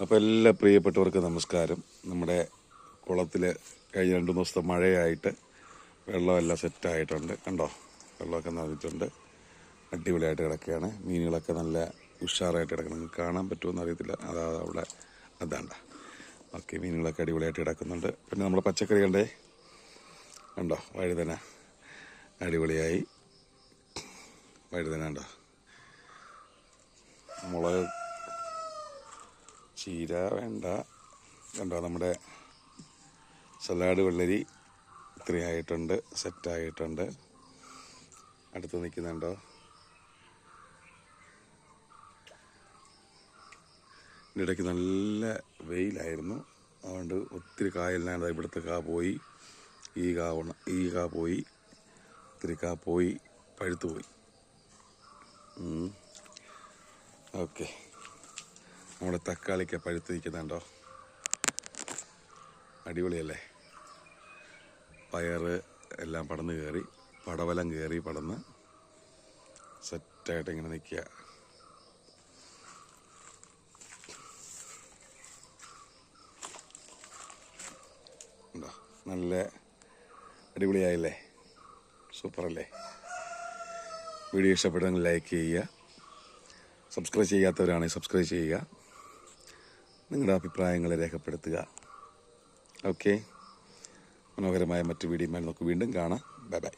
അപ്പോൾ എല്ലാ പ്രിയപ്പെട്ടവർക്കും നമസ്കാരം. നമ്മുടെ കുളത്തിൽ കഴിഞ്ഞ 2 ദിവസത്തെ മഴയായിട്ട് വെള്ളമെല്ലാം സെറ്റായിട്ടുണ്ട്. കണ്ടോ, വെള്ളമൊക്കെ നിറഞ്ഞിട്ടുണ്ട്. അടിപൊളിയായിട്ട് കിടക്കുകയാണ്. മീനുകളൊക്കെ നല്ല ഉഷാറായിട്ട് കിടക്കണം. നിങ്ങൾക്ക് കാണാൻ പറ്റുമെന്ന് അറിയത്തില്ല. അതാ അവിടെ അതാണ്ട. ഓക്കെ, മീനുകളൊക്കെ അടിപൊളിയായിട്ട് കിടക്കുന്നുണ്ട്. പിന്നെ നമ്മുടെ പച്ചക്കറി കണ്ടോ, വഴുതന അടിപൊളിയായി. വഴുതന കണ്ടോ, മുളക്, ചീര, വേണ്ട കണ്ടോ, നമ്മുടെ സലാഡ് വെള്ളരി ഇത്രയായിട്ടുണ്ട്, സെറ്റായിട്ടുണ്ട്. അടുത്ത് നിൽക്കുന്നുണ്ടോ, ഇടയ്ക്ക് നല്ല വെയിലായിരുന്നു. അതുകൊണ്ട് ഒത്തിരി കായെല്ലാം ഇവിടുത്തെ കാ പോയി, ഈ കാ പോയി, ഒത്തിരി കാ പോയി, പഴുത്തു പോയി. ഓക്കെ, നമ്മുടെ തക്കാളിക്ക് പഴുത്ത് നിൽക്കുന്നുണ്ടോ, അടിപൊളിയല്ലേ. പയറ് എല്ലാം പടന്ന് കയറി, പടവലം കയറി പടന്ന് സെറ്റായിട്ട് ഇങ്ങനെ നിൽക്കുക. ഉണ്ടോ, നല്ല അടിപൊളിയായില്ലേ, സൂപ്പറല്ലേ. വീഡിയോ ഇഷ്ടപ്പെട്ടെങ്കിൽ ലൈക്ക് ചെയ്യുക, സബ്സ്ക്രൈബ് ചെയ്യാത്തവരാണെങ്കിൽ സബ്സ്ക്രൈബ് ചെയ്യുക, നിങ്ങളുടെ അഭിപ്രായങ്ങൾ രേഖപ്പെടുത്തുക. ഓക്കെ, മനോഹരമായ മറ്റു വീഡിയോയുമായി നമുക്ക് വീണ്ടും കാണാം. Bye bye.